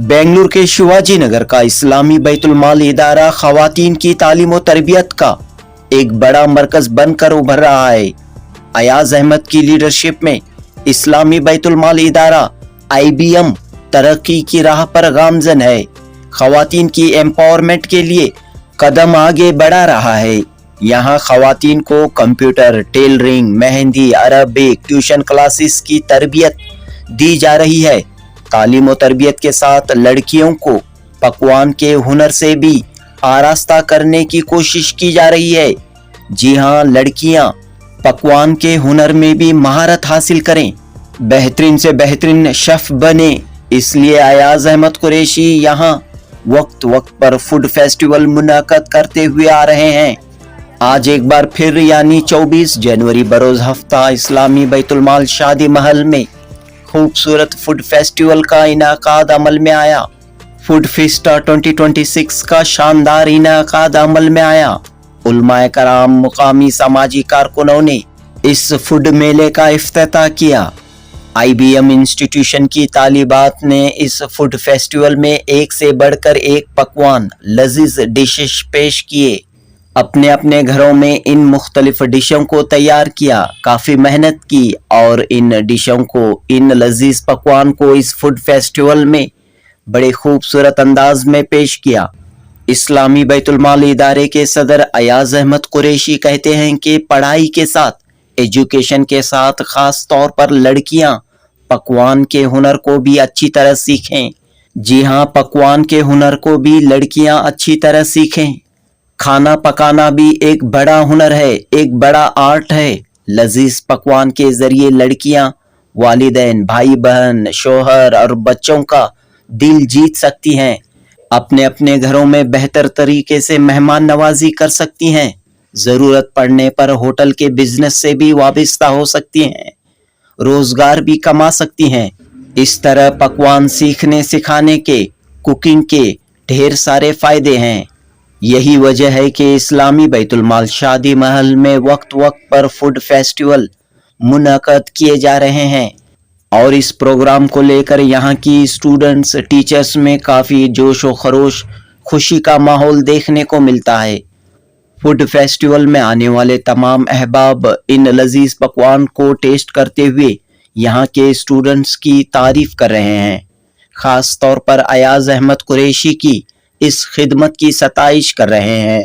बेंगलुरु के शिवाजी नगर का इस्लामी बैतुल माल इदारा खवातीन की तालीम और तरबियत का एक बड़ा मरकज बनकर उभर रहा है। अयाज अहमद की लीडरशिप में इस्लामी बैतुल माल इदारा IBM तरक्की की राह पर गामजन है। खवातीन की एम्पावरमेंट के लिए कदम आगे बढ़ा रहा है। यहाँ खवातीन को computer, tailoring, mehndi, Arabic, tuition classes की तरबियत दी जा रही है। तालीम और तरबियत के साथ लड़कियों को पकवान के हुनर से भी आरास्ता करने की कोशिश की जा रही है। जी हाँ, लड़कियां पकवान के हुनर में भी महारत हासिल करें, बेहतरीन से बेहतरीन शेफ बने। इसलिए अयाज अहमद कुरैशी यहाँ वक्त वक्त पर फूड फेस्टिवल मुनाकद करते हुए आ रहे हैं। आज एक बार फिर यानी 24 जनवरी बरोज हफ्ता इस्लामी बैतुल माल शादी महल में खूबसूरत फूड फेस्टिवल का इनाकाद अमल में आया। फूड फिस्टा 2026 का शानदार इनाकाद अमल में आया। उलमाए कराम, मुकामी समाजी कारकुनों ने इस फूड मेले का इफ्तिताह किया। IBM इंस्टीट्यूशन की तालिबात ने इस फूड फेस्टिवल में एक से बढ़कर एक पकवान, लजीज डिशेस पेश किए। अपने अपने घरों में इन मुख्तलिफ डिशों को तैयार किया, काफ़ी मेहनत की और इन डिशों को, इन लजीज पकवान को इस फूड फेस्टिवल में बड़े खूबसूरत अंदाज में पेश किया। इस्लामी बैतुल माल इदारे के सदर अयाज अहमद कुरैशी कहते हैं कि पढ़ाई के साथ, एजुकेशन के साथ ख़ास तौर पर लड़कियां पकवान के हुनर को भी अच्छी तरह सीखें। जी हाँ, पकवान के हुनर को भी लड़कियां अच्छी तरह सीखें। खाना पकाना भी एक बड़ा हुनर है, एक बड़ा आर्ट है। लजीज पकवान के जरिए लड़कियां वालिदैन, भाई बहन, शोहर और बच्चों का दिल जीत सकती हैं। अपने अपने घरों में बेहतर तरीके से मेहमान नवाजी कर सकती हैं। ज़रूरत पड़ने पर होटल के बिजनेस से भी वाबस्ता हो सकती हैं, रोजगार भी कमा सकती हैं। इस तरह पकवान सीखने सिखाने के, कुकिंग के ढेर सारे फायदे हैं। यही वजह है कि इस्लामी बैतुल माल शादी महल में वक्त वक्त पर फूड फेस्टिवल मुनाकद किए जा रहे हैं और इस प्रोग्राम को लेकर यहाँ की स्टूडेंट्स, टीचर्स में काफ़ी जोश व खरोश, खुशी का माहौल देखने को मिलता है। फूड फेस्टिवल में आने वाले तमाम अहबाब इन लजीज पकवान को टेस्ट करते हुए यहाँ के स्टूडेंट्स की तारीफ कर रहे हैं। ख़ास तौर पर अयाज अहमद कुरैशी की इस खिदमत की सताइश कर रहे हैं।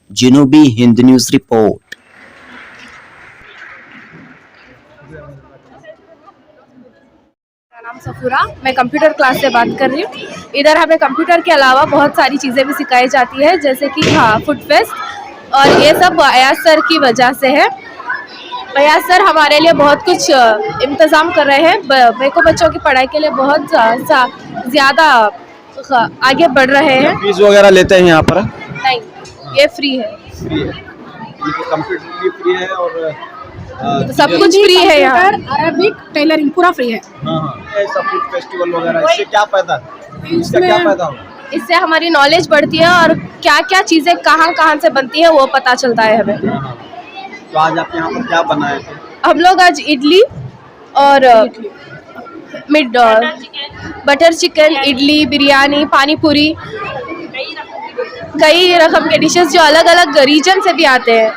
जनूबी हिंद न्यूज़ रिपोर्ट। मेरा नाम सफूरा, मैं कंप्यूटर क्लास से बात कर रही हूँ। इधर हमें कंप्यूटर के अलावा बहुत सारी चीज़ें भी सिखाई जाती है, जैसे कि फूड फेस्ट, और ये सब अयाज सर की वजह से है। अयाज सर हमारे लिए बहुत कुछ इंतज़ाम कर रहे हैं। मेरे को बच्चों की पढ़ाई के लिए बहुत ज़्यादा आगे बढ़ रहे हैं। फीस वगैरह लेते हैं यहाँ पर? नहीं, ये फ्री है। कंप्यूटर भी फ्री है और सब कुछ फ्री है यहाँ। अरबिक, टेलरिंग पूरा फ्री है। ऐसा फूड फेस्टिवल वगैरह, इससे क्या फायदा, इसका क्या फायदा होगा? इससे हमारी नॉलेज बढ़ती है और क्या क्या चीज़ें कहाँ कहाँ से बनती है वो पता चलता है हमें। तो आज आप यहाँ पर क्या बनाए थे? हम लोग आज इडली और बटर चिकन, इडली, बिरयानी, पानी पूरी, कई रकम के डिशेस जो अलग अलग रीजन से भी आते हैं।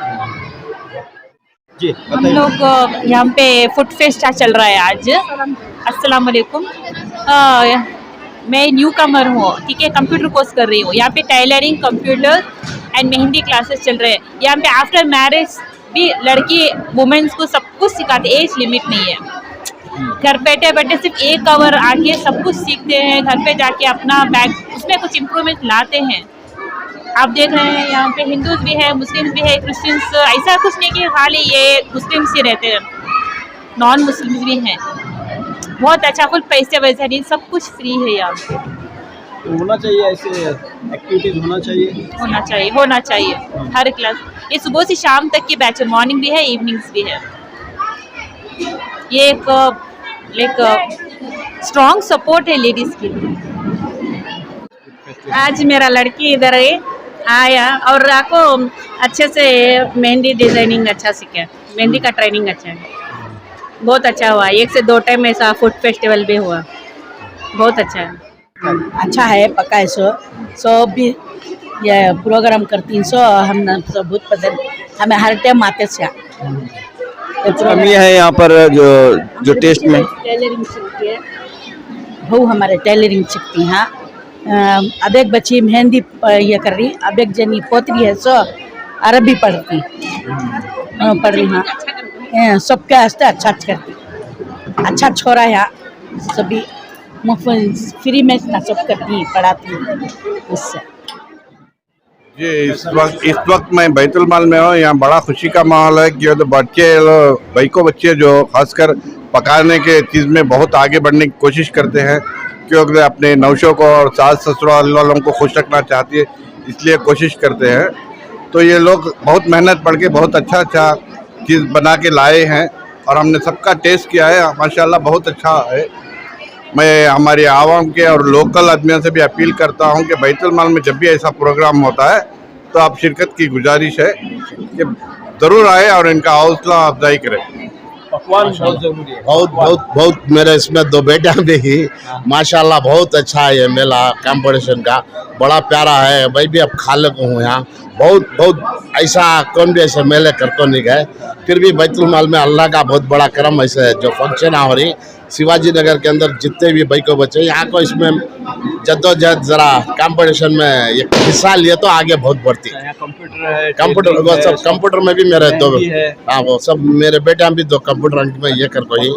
जी, हम लोग यहाँ पे फूड फेस्ट चल रहा है आज। अस्सलाम वालेकुम। मैं न्यू कमर हूँ, ठीक है, कंप्यूटर कोर्स कर रही हूँ। यहाँ पे tailoring, computer and mehndi classes चल रहे हैं। यहाँ पे आफ्टर मैरिज भी लड़की वुमेन्स को सब कुछ सिखाते, एज लिमिट नहीं है। घर बैठे बैठे सिर्फ एक आवर आके सब कुछ सीखते हैं। घर पे जाके अपना बैग उसमें कुछ इम्प्रूवमेंट लाते हैं। आप देख रहे हैं यहाँ पे हिंदूज भी है, मुस्लिम्स भी है, क्रिश्चियंस, ऐसा कुछ नहीं कि खाली ये मुस्लिम्स ही रहते हैं, नॉन मुस्लिम्स भी हैं। बहुत अच्छा, फुल पैसे वैसे नहीं, सब कुछ फ्री है यहाँ पे। तो होना चाहिए, ऐसे एक्टिविटीज होना चाहिए हर क्लास। ये सुबह से शाम तक की बैच है, मॉर्निंग भी है, इवनिंग्स भी है। ये एक स्ट्रॉन्ग सपोर्ट है लेडीज़ के लिए। आज मेरा लड़की इधर आया और आपको अच्छे से मेहंदी डिज़ाइनिंग अच्छा सीखा, मेहंदी का ट्रेनिंग अच्छा है, बहुत अच्छा हुआ। 1 से 2 टाइम ऐसा फूड फेस्टिवल भी हुआ, बहुत अच्छा है। अच्छा है पक्का है सो भी ये प्रोग्राम करती सो हम सब बहुत पसंद हमें हर टाइम आते से कमी है यहाँ पर जो टेस्ट में टेलरिंग सीखती है वो हमारे टेलरिंग सीखती हैं अब एक बच्ची मेहंदी ये कर रही अब एक जनी पोतरी है सो अरबी पढ़ती पढ़ रही हाँ सबके वास्ते अच्छा करती अच्छा छोरा है सभी मुफ्त फ्री में ना सब करती पढ़ाती उससे जी इस वक्त मैं बैतुल माल में हूँ। यहाँ बड़ा खुशी का माहौल है कि तो बच्चे जो खासकर पकाने के चीज़ में बहुत आगे बढ़ने की कोशिश करते हैं क्योंकि अपने नौशों को और सास ससुराल वालों को खुश रखना चाहती है इसलिए कोशिश करते हैं। तो ये लोग बहुत मेहनत पड़ के बहुत अच्छा चीज़ बना के लाए हैं और हमने सबका टेस्ट किया है। माशाल्लाह बहुत अच्छा है। मैं हमारी आवाम के और लोकल आदमियों से भी अपील करता हूं कि बैतुल माल में जब भी ऐसा प्रोग्राम होता है तो आप शिरकत की गुजारिश है कि ज़रूर आए और इनका हौसला अफजाई करें। पकवान बहुत जरूरी है। बहुत मेरे इसमें दो बेटा भी ही माशाल्लाह बहुत अच्छा है। ये मेला कंपटीशन का बड़ा प्यारा है। मैं भी अब खाले को हूँ यहाँ बहुत ऐसा कौन भी ऐसे मेले कर तो नहीं गए फिर भी बैतुल माल में अल्लाह का बहुत बड़ा करम ऐसे जो फंक्शन हो रही शिवाजी नगर के अंदर जितने भी भाई को बच्चे यहाँ को इसमें जद्दोजहद जरा कंपटीशन में ये हिस्सा लिए तो आगे बहुत बढ़ती है। कंप्यूटर वो सब कंप्यूटर में भी मेरे दो हाँ वो सब मेरे बेटा भी दो कंप्यूटर में ये कर कोई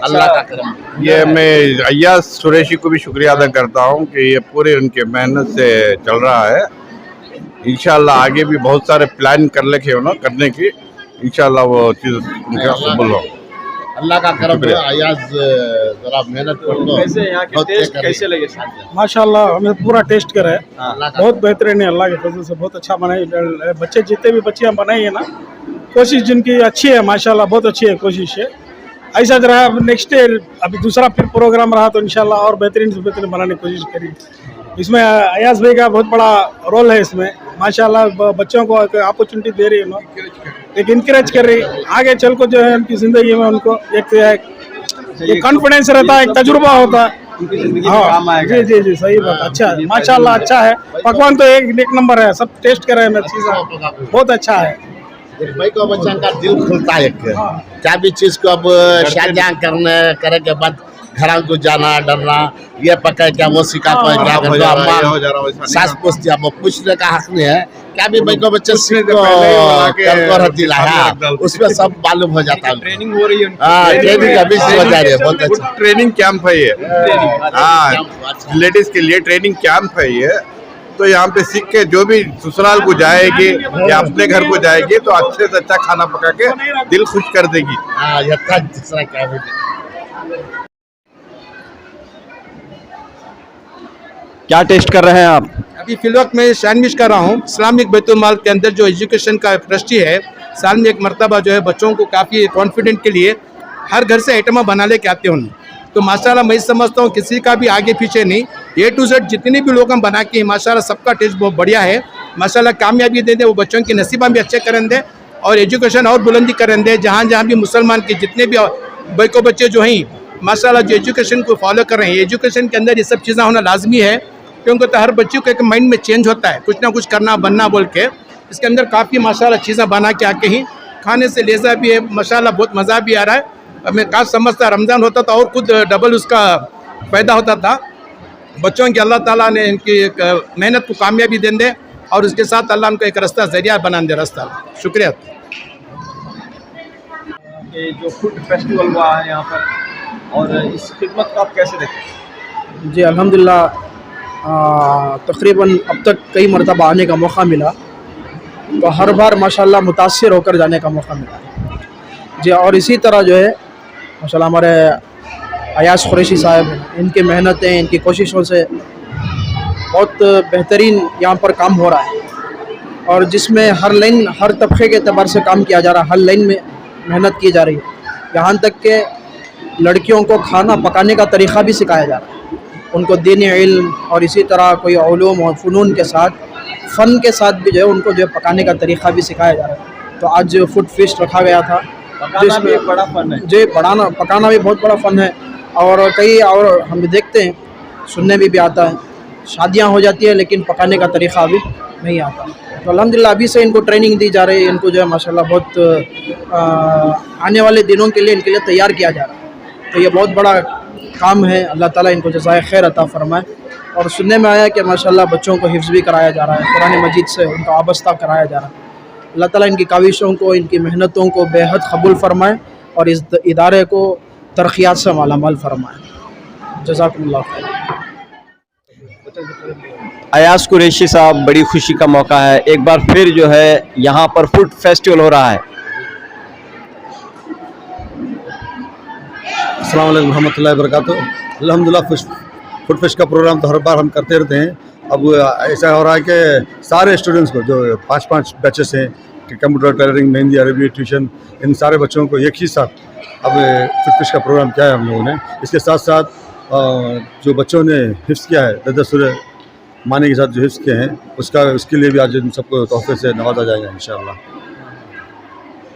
अल्लाह का करम। ये मैं अय्याज कुरैशी को भी शुक्रिया अदा करता हूँ कि ये पूरे उनके मेहनत से चल रहा है। इंशाल्लाह आगे भी बहुत सारे प्लान कर लेके हो ना करने की इंशाल्लाह वो चीज़ उनका कबूल हो। अल्लाह का करम है। अय्याज जरा मेहनत कर लो। कैसे यहाँ के टेस्ट कैसे लगे? माशाल्लाह हमें पूरा टेस्ट करा है बहुत बेहतरीन है। अल्लाह के फजल से बहुत अच्छा बनाई बच्चे जितने भी बच्चियाँ बनाई है ना कोशिश जिनकी अच्छी है माशाल्लाह बहुत अच्छी है कोशिश है। ऐसा रहा नेक्स्ट अभी दूसरा फिर प्रोग्राम रहा तो इंशाल्लाह और बेहतरीन से बेहतरीन बनाने की कोशिश करी। इसमें अय्याज भाई का बहुत बड़ा रोल है इसमें माशाल्लाह बच्चों को अपॉर्चुनिटी दे रही है ना एक इनकरेज कर रही आगे चल को जो है उनकी ज़िंदगी में उनको एक कॉन्फिडेंस रहता है एक तजुर्बा होता है। हाँ जी सही बात अच्छा है माशाल्लाह अच्छा है। पकवान तो एक नंबर है सब टेस्ट कर रहे हैं चीज़ बहुत अच्छा है। भाई को बच्चा का दिल खुलता है क्या भी चीज़ को अब शादियाँ करे के बाद घर को जाना डरना ये पका क्या वो सिखा पाए क्या कर दो अम्मा सास पूछती है वो पूछने का हक नहीं है क्या भी भाई को बच्चे सीख रहती है उसमें सब मालूम हो जाता है। ट्रेनिंग हो रही है। हाँ ट्रेनिंग अभी से हो जा रही है बहुत अच्छा ट्रेनिंग कैंप है ये। हाँ लेडीज के लिए ट्रेनिंग कैंप है ये। तो यहाँ पे सीख के जो भी ससुराल को जाएगी या अपने घर को जाएगी तो अच्छे से अच्छा खाना पका के दिल खुश कर देगी। हाँ ये दूसरा क्या है। क्या टेस्ट कर रहे हैं आप? अभी फिलवक्त मैं सैंडविच कर रहा हूँ। इस्लामिक बैतुल माल के अंदर जो एजुकेशन का ट्रस्टी है साल में एक मरतबा जो है बच्चों को काफ़ी कॉन्फिडेंट के लिए हर घर से आइटम बना लेके आते हैं। तो माशाल्लाह मैं समझता हूँ किसी का भी आगे पीछे नहीं A to Z जितने भी लोग हम बना के माशाल्लाह सबका टेस्ट बहुत बढ़िया है। माशाल्लाह कामयाबी दे दे वो बच्चों की नसीबा भी अच्छे करें दे और एजुकेशन और बुलंदी करें दे। जहाँ जहाँ भी मुसलमान के जितने भी बैको बच्चे जो हैं माशाल्लाह जो एजुकेशन को फॉलो कर रहे हैं एजुकेशन के अंदर ये सब चीज़ें होना लाजमी है क्योंकि तो हर बच्चे को एक माइंड में चेंज होता है कुछ ना कुछ करना बनना बोल के। इसके अंदर काफ़ी माशाल्लाह चीज़ें बना के आके ही खाने से लेज़ा भी है माशाल्लाह बहुत मज़ा भी आ रहा है। मैं काश समझता रमज़ान होता था और खुद डबल उसका फ़ायदा होता था। बच्चों की अल्लाह ताला ने इनकी मेहनत को कामयाबी दें दे और उसके साथ अल्लाह उनको एक रास्ता ज़रिया बना दे रास्ता। शुक्रिया। ये जो फूड फेस्टिवल हुआ है यहाँ पर और इस खिदमत को आप कैसे देखते हैं? जी अल्हम्दुलिल्लाह तकरीबन अब तक कई मरतबा आने का मौका मिला तो हर बार माशाल्लाह मुतासिर होकर जाने का मौका मिला जी। और इसी तरह जो है माशाल्लाह हमारे अय्याज कुरैशी साहब इनकी मेहनतें इनकी कोशिशों से बहुत बेहतरीन यहाँ पर काम हो रहा है और जिसमें हर लाइन हर तबके के एतबार से काम किया जा रहा है। हर लाइन में मेहनत की जा रही है। यहाँ तक के लड़कियों को खाना पकाने का तरीक़ा भी सिखाया जा रहा है उनको दीनी इल्म और इसी तरह कोई उलूम और फ़नून के साथ फ़न के साथ भी जो है उनको जो है पकाने का तरीक़ा भी सिखाया जा रहा है। तो आज फूड फेस्ट रखा गया था जिसमें बड़ा फन है जी पकाना भी बहुत बड़ा फ़न है और कई और हम देखते हैं सुनने में भी आता है। शादियां हो जाती है लेकिन पकाने का तरीक़ा अभी नहीं आता। तो अल्हम्दुलिल्लाह अभी से इनको ट्रेनिंग दी जा रही है। इनको जो है माशाल्लाह बहुत आने वाले दिनों के लिए इनके लिए तैयार किया जा रहा है। तो ये बहुत बड़ा काम है। अल्लाह ताला इनको जज़ाए खैर अता फरमाए। और सुनने में आया कि माशाल्लाह बच्चों को हिफ्ज़ भी कराया जा रहा है, कुरान मजीद से उनका वाबस्ता कराया जा रहा है। अल्लाह ताला इनकी काविशों को, इनकी मेहनतों को बेहद कबूल फरमाए और इस इदारे को तरक्यात से मालामाल फरमाए। जज़ाकुमुल्लाह खैर। अयाज कुरैशी साहब, बड़ी खुशी का मौका है, एक बार फिर जो है यहाँ पर फूड फेस्टिवल हो रहा है। अस्सलाम वालेकुम रहमतुल्लाहि व बरकातुहू। अल्हम्दुलिल्लाह फूड फेस्ट का प्रोग्राम तो हर बार हम करते रहते हैं। अब ऐसा हो रहा है कि सारे स्टूडेंट्स को जो 5-5 बैचेस हैं, कंप्यूटर, टेलरिंग, मेहंदी, अरबी, ट्यूशन, इन सारे बच्चों को एक ही साथ अब फूड फेस्ट का प्रोग्राम किया है हम लोगों ने। इसके साथ साथ जो बच्चों ने हिफ्ज़ किया है 10 सूरह मानी के साथ जो हिफ्ज़ किए हैं उसके लिए भी आज इन सबको तोहफे से नवाजा जाएगा इंशाअल्लाह।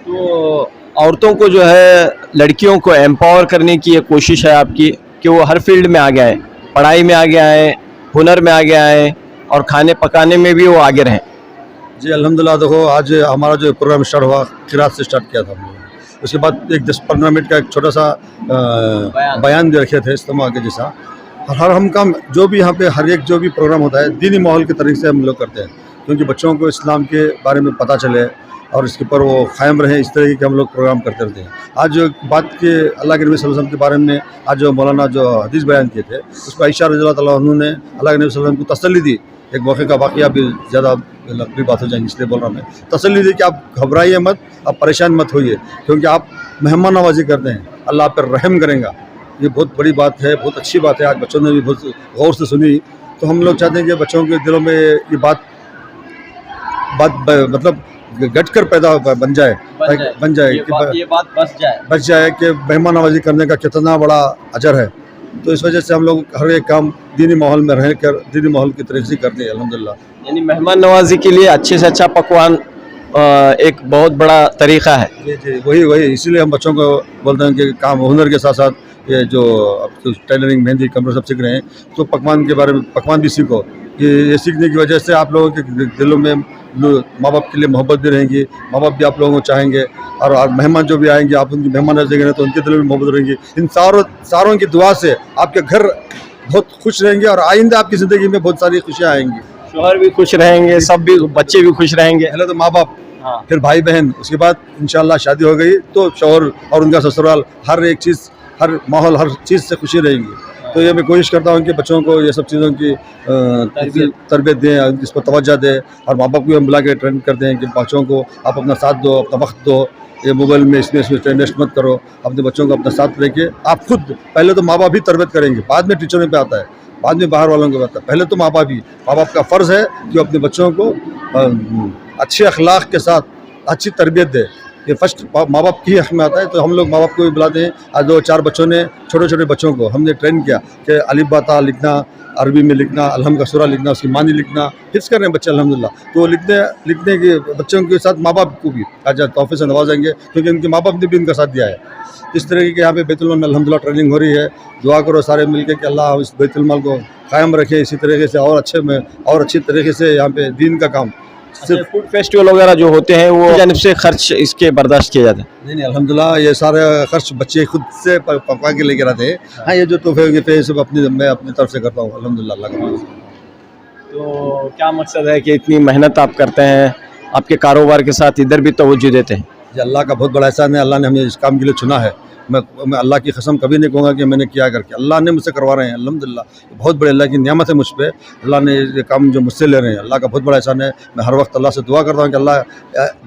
तो औरतों को जो है, लड़कियों को एम्पावर करने की ये कोशिश है आपकी कि वो हर फील्ड में आगे आए, पढ़ाई में आगे आए, हुनर में आगे आए और खाने पकाने में भी वो आगे रहें। जी अल्हम्दुलिल्लाह। देखो आज हमारा जो प्रोग्राम स्टार्ट हुआ क़िरात से स्टार्ट किया था हम लोगों ने। उसके बाद एक 10-15 मिनट का एक छोटा सा बयान भी रखे थे इज्तिमा के जैसा। और हर हम काम जो भी यहाँ पे हर एक जो भी प्रोग्राम होता है दीनी माहौल के तरीके से हम लोग करते हैं, क्योंकि बच्चों को इस्लाम के बारे में पता चले और इसके ऊपर वो क़ायम रहें, इस तरीके के हम लोग प्रोग्राम करते रहते हैं। आज जो बात के अल्लाह के नबी सल्लल्लाहु अलैहि वसल्लम के बारे में आज जो मौलाना जो हदीस बयान किए थे, उसमें आयशा रज़ियल्लाहु ताला अन्हा ने अल्लाह के नबी सल्लल्लाहु अलैहि वसल्लम को तसल्ली दी। एक मौके का वाक़या भी ज़्यादा लंबी बात हो जाएगी इसलिए बोल रहा हूँ मैं। तसल्ली दी कि आप घबराइए मत, आप परेशान मत होइए, क्योंकि आप मेहमान नवाजी करते हैं, अल्लाह आप पर रहम करेगा। ये बहुत बड़ी बात है, बहुत अच्छी बात है। आज बच्चों ने भी बहुत गौर से सुनी। तो हम लोग चाहते हैं कि बच्चों के दिलों में ये बात मतलब गट कर पैदा बन जाए कि ये बात बच जाए कि मेहमान नवाजी करने का कितना बड़ा अजर है। तो इस वजह से हम लोग हर एक काम दीनी माहौल में रह कर दीनी माहौल की तरीके से करते हैं अल्हम्दुलिल्लाह। यानी मेहमान नवाजी के लिए अच्छे से अच्छा पकवान एक बहुत बड़ा तरीक़ा है। जी वही इसीलिए हम बच्चों को बोलते हैं कि काम हुनर के साथ साथ ये जो अब तो टेलरिंग, मेहंदी, कंप्यूटर सब सीख रहे हैं, तो पकवान के बारे में पकवान भी सीखो। ये सीखने की वजह से आप लोगों के दिलों में माँ बाप के लिए मोहब्बत भी रहेंगी, माँ बाप भी आप लोगों को चाहेंगे और मेहमान जो भी आएंगे आप उनकी मेहमान नवाजी करें तो उनके दिलों में मोहब्बत रहेंगी। इन सारों की दुआ से आपके घर बहुत खुश रहेंगे और आइंदा आपकी ज़िंदगी में बहुत सारी खुशियाँ आएंगी। शौहर भी खुश रहेंगे, सब भी बच्चे भी खुश रहेंगे। पहले तो माँ बाप, फिर भाई बहन, उसके बाद इंशाल्लाह शादी हो गई तो शौहर और उनका ससुराल, हर एक चीज़, हर माहौल, हर चीज़ से खुशी रहेंगी। तो ये मैं कोशिश करता हूँ कि बच्चों को ये सब चीज़ों की तरबियत दें, इस पर तवज्जो दें और माँ बाप को हम बुला के ट्रेन करते हैं कि बच्चों को आप अपना साथ दो, अपना वक्त दो, ये मोबाइल में इसमें इन्वेस्ट मत करो, अपने बच्चों को अपना साथ लेके आप खुद पहले तो माँ बाप ही तरबियत करेंगे, बाद में टीचरों पे आता है, बाद में बाहर वालों को आता है। पहले तो माँ बाप का फ़र्ज़ है कि अपने बच्चों को अच्छे अखलाक के साथ अच्छी तरबियत दे। ये फर्स्ट माँ बाप की हक़ में आता है। तो हम लोग माँ बाप को भी बुलाते हैं। आज 2-4 बच्चों ने, छोटे बच्चों को हमने ट्रेन किया कि अलिफ बा ता लिखना, अरबी में लिखना, अलहम का सूरा लिखना, उसकी मानी लिखना, हिफ्ज़ कर रहे हैं बच्चे अल्हम्दुलिल्लाह। तो लिखने के बच्चों के साथ माँ बाप को भी आज तोहफे से नवाजेंगे, क्योंकि उनके माँ बाप ने भी उनका साथ दिया है। इस तरीके के यहाँ पे बैतुल माल में अल्हम्दुलिल्लाह ट्रेनिंग हो रही है। दुआ करो सारे मिलकर कि अल्लाह इस बैतुल माल को कायम रखे, इसी तरीके से और अच्छी तरीके से यहाँ पे दीन का काम। सिर्फ फूड फेस्टिवल वगैरह जो होते हैं वो जानिब से खर्च इसके बर्दाश्त किए जाते हैं? नहीं अल्हम्दुलिल्लाह ये सारे खर्च बच्चे खुद से पका के लेकर आते हैं। हाँ, ये जो तोहफे पे सब मैं अपनी तरफ से करता हूँ अल्हम्दुलिल्लाह अल्लाह का। तो क्या मकसद है कि इतनी मेहनत आप करते हैं, आपके कारोबार के साथ इधर भी तवज्जो देते हैं? जी अल्लाह का बहुत बड़ा एहसान है, अल्लाह ने हमें इस काम के लिए चुना है। मैं अल्लाह की कसम कभी नहीं कहूँगा कि मैंने किया करके, अल्लाह ने मुझसे करवा रहे हैं अल्हम्दुलिल्लाह। बहुत बड़े अल्लाह की नियामत है मुझ पर, अल्लाह ने ये काम जो मुझसे ले रहे हैं, अल्लाह का बहुत बड़ा एहसान है। मैं हर वक्त अल्लाह से दुआ करता हूँ कि अल्लाह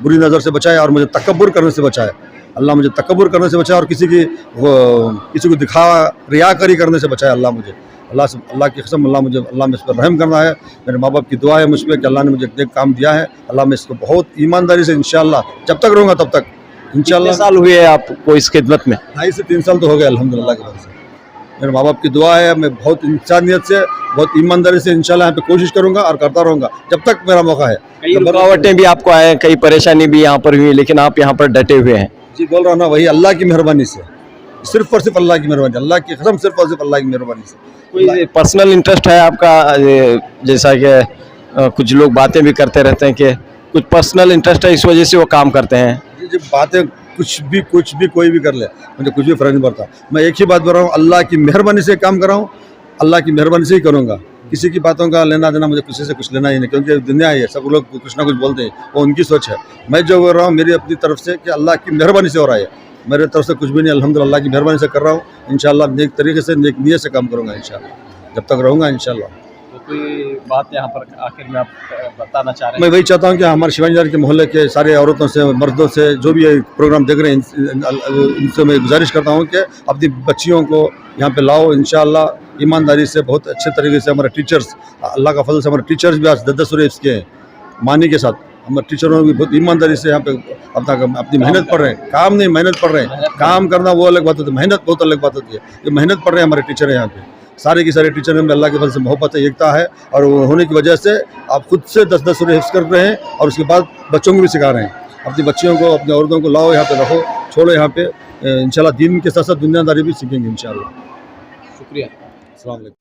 बुरी नज़र से बचाए और मुझे तकब्बुर करने से बचाए। अल्लाह मुझे तकब्बुर करने से बचाए और किसी को दिखावा, रियाकारी करने से बचाए। अल्लाह मुझे अल्लाह की कसम अल्लाह में इस पर रहम करना है। मेरे माँ बाप की दुआ है मुझ पर कि अल्लाह ने मुझे एक काम दिया है, अल्लाह में इसको बहुत ईमानदारी से इंशाअल्लाह जब तक रहूँगा तब तक इंशाअल्लाह। साल हुए हैं आपको इस खिदमत में? 2.5 से 3 साल तो हो गए अल्हम्दुलिल्लाह के बाद से। मेरे माँ बाप की दुआ है, मैं बहुत इंसानियत से, बहुत ईमानदारी से इंशाल्लाह यहाँ पे कोशिश करूँगा और करता रहूँगा जब तक मेरा मौका है। कई रुकावटें भी आपको आए, कई परेशानी भी यहाँ पर हुई, लेकिन आप यहाँ पर डटे हुए हैं। जी बोल रहा हूँ ना, वही अल्लाह की मेहरबानी से, सिर्फ और सिर्फ अल्लाह की मेहरबानी, अल्लाह की कसम, सिर्फ और सिर्फ अल्लाह की मेहरबानी से। कोई पर्सनल इंटरेस्ट है आपका, जैसा कि कुछ लोग बातें भी करते रहते हैं कि कुछ पर्सनल इंटरेस्ट है, इस वजह से वो काम करते हैं? ये बातें कुछ भी कोई भी कर ले, मुझे कुछ भी फर्क नहीं पड़ता। मैं एक ही बात बोल रहा हूँ, अल्लाह की मेहरबानी से काम कर रहा हूँ, अल्लाह की मेहरबानी से ही करूँगा। किसी की बातों का लेना देना मुझे किसी से कुछ लेना ही नहीं, क्योंकि दुनिया है, सब लोग कुछ ना कुछ बोलते हैं, वो उनकी सोच है। मैं जो बोल रहा हूँ मेरी अपनी तरफ से कि अल्लाह की मेहरबानी से हो रहा है, मेरे तरफ से कुछ भी नहीं, अल्हम्दुलिल्लाह अल्लाह की मेहरबानी से कर रहा हूँ। इंशाल्लाह नेक तरीके से, नेक नीयत से काम करूँगा इंशाल्लाह, जब तक रहूँगा इंशाल्लाह। तो कोई बात यहाँ पर आखिर में आप बताना चाह रहे हैं? मैं वही चाहता हूँ कि हमारे शिवाजी के मोहल्ले के सारे औरतों से, मर्दों से, जो भी ये प्रोग्राम देख रहे हैं, इनसे मैं गुजारिश करता हूँ कि अपनी बच्चियों को यहाँ पे लाओ। इंशाल्लाह ईमानदारी से, बहुत अच्छे तरीके से हमारे टीचर्स, अल्लाह का फजल से हमारे टीचर्स भी आज 10 सूरह के हैं, मानी के साथ। हमारे टीचरों भी बहुत ईमानदारी से यहाँ पे अपनी मेहनत पढ़ रहे हैं, काम नहीं मेहनत पढ़ रहे हैं। काम करना वो अलग बात होती है, मेहनत बहुत अलग बात होती है। ये मेहनत पढ़ रहे हैं हमारे टीचर हैं यहाँ पे, सारे की सारे टीचर में अल्लाह के फजल से मोहब्बत है, एकता है, और वो होने की वजह से आप खुद से 10-10 सूरह हिफ्ज़ कर रहे हैं और उसके बाद बच्चों को भी सिखा रहे हैं। अपनी बच्चियों को, अपनी औरतों को लाओ यहाँ पे, रखो, छोड़ो यहाँ पे। इंशाल्लाह दीन के साथ साथ दुनियादारी भी सीखेंगे इंशाल्लाह। शुक्रिया। अस्सलाम वालेकुम।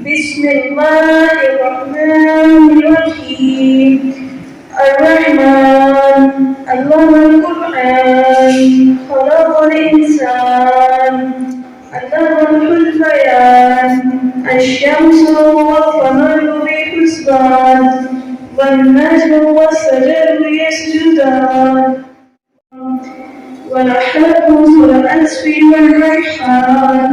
बिस्मिल्लाहिर्रहमानिर्रहीम। अर्रहमान अल्लाहुल कुरआन खलक़ल इंसान अल्लाहुल बयान अश-शम्सु वल-क़मरु बिहुस्बान वन-नजमु वश-शजरु यस्जुदान वल-हब्बु वल-अस्फि वल-रैहान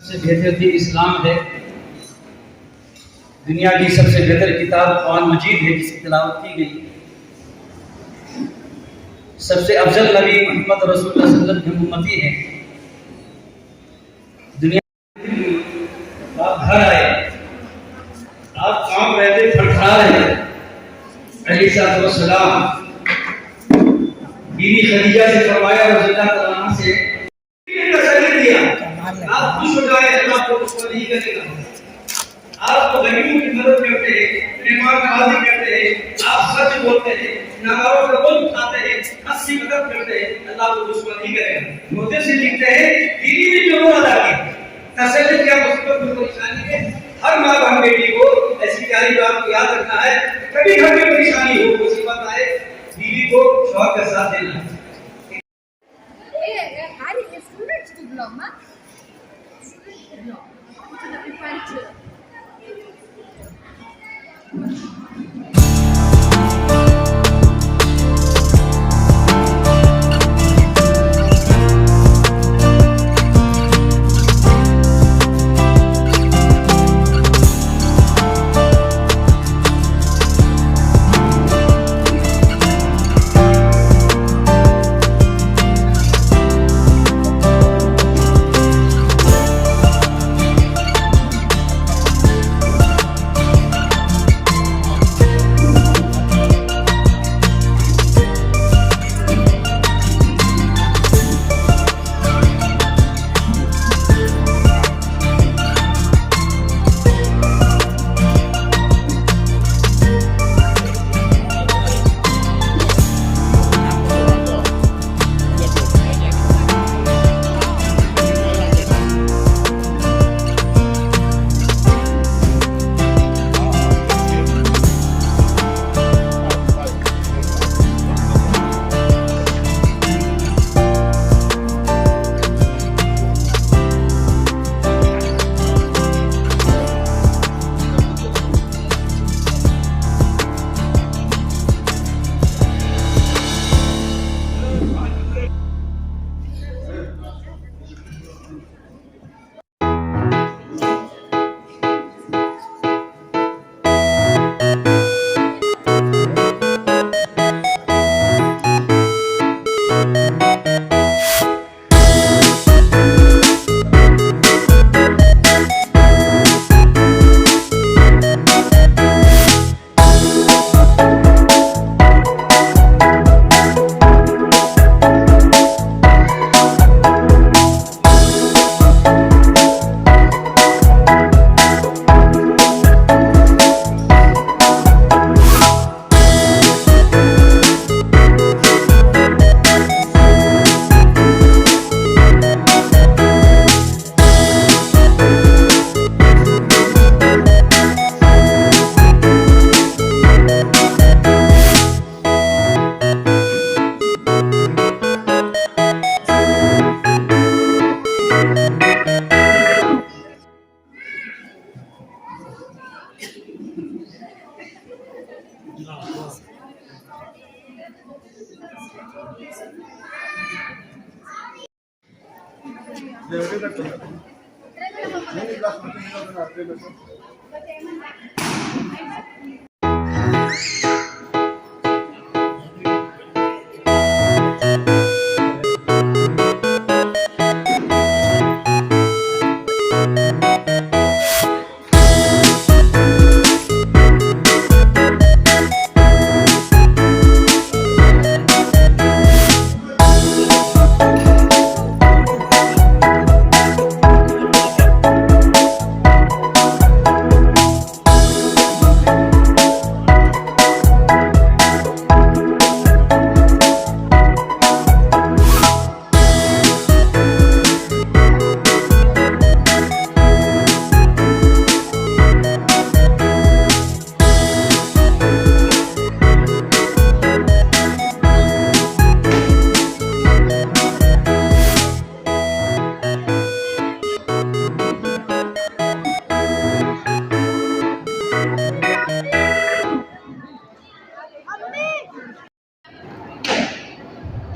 सबसे बेहतर दिन इस्लाम है। दुनिया की सबसे बेहतर किताब कुरान मजीद है, जिसकी तिलावत की गई। सबसे अफजल नबी मोहम्मद रसूलुल्लाह सल्लल्लाहु अलैहि वसल्लम उम्मती है। दुनिया आप घर आए, आप काम रहते फटखा रहे, अलैहिस्सलाम बीवी खदीजा से फरमाया रज़ियल्लाहु अन्हा से तसल्ली दिया, आप खुश हो जाए, अल्लाह को उसको नहीं करेगा। आप तो गरीबों की मदद करते हैं, मेहमान नवाजी करते हैं, आप सच बोलते हैं, नागारों का बोल उठाते हैं, हंसी मदद करते हैं, अल्लाह को उसको नहीं करेगा। मुझे से लिखते हैं बीवी ने जो अदा की, तसल्ली क्या मुसीबत में परेशानी है। हर माँ बहन बेटी को ऐसी प्यारी बात को याद रखना है, कभी घर में परेशानी हो, मुसीबत आए, बीवी को शौहर का साथ देना है।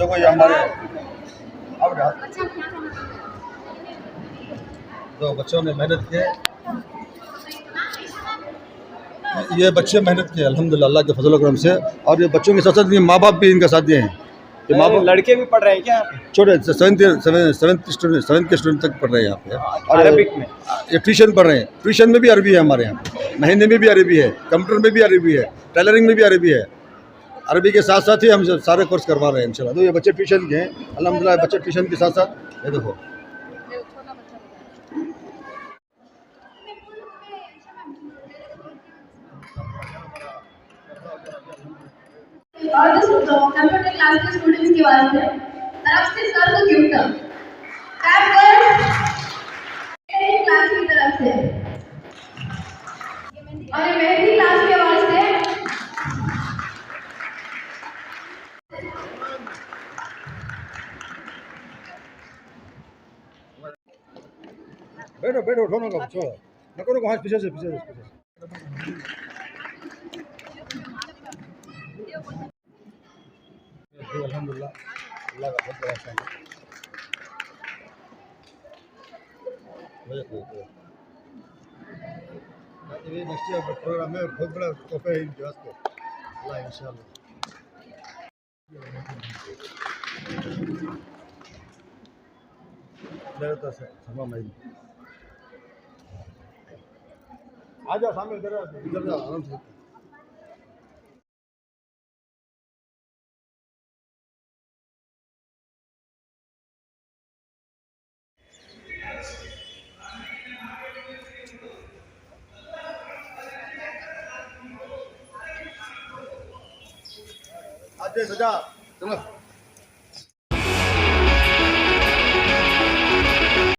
देखो ये हमारे अब तो बच्चों ने मेहनत की, ये बच्चे मेहनत किए अल्हम्दुलिल्लाह अल्लाह के फजल करम से। और ये बच्चों के साथ साथ माँ बाप भी इनका साथ दिए हैं। ये माँ बाप लड़के भी पढ़ रहे हैं क्या? छोटे सेवन्थ के स्टूडेंट तक पढ़ रहे हैं यहाँ पे। और अरबिक में ये ट्यूशन पढ़ रहे हैं, ट्यूशन में भी अरबी है हमारे यहाँ, महीने में भी अरबी है, कंप्यूटर में भी अरबी है, टेलरिंग में भी अरबी है। अरबी के साथ साथ ही हम सारे कोर्स करवा रहे हैं इंशाल्लाह। तो ये बच्चे ट्यूशन के हैं अल्हम्दुलिल्लाह, बच्चे ट्यूशन के साथ साथ ये देखो और दोस्तों कंप्यूटर क्लास के स्टूडेंट्स की बात है, तरफ से सर को गिफ्ट टैप कर क्लास की तरफ से और ये मेहंदी क्लास के वास्ते बैठो बैठो दोनों का छोड़ो न करो हाथ पीछे से अल्हम्दुलिल्लाह अल्लाह का बहुत बड़ा एहसान है। ये नेक्स्ट प्रोग्राम में बहुत बड़ा तोहफा है इनके वास्ते अल्लाह इंशाल्लाह। तमाम आ जाओ सामने इधर जाओ आराम से। आज सजा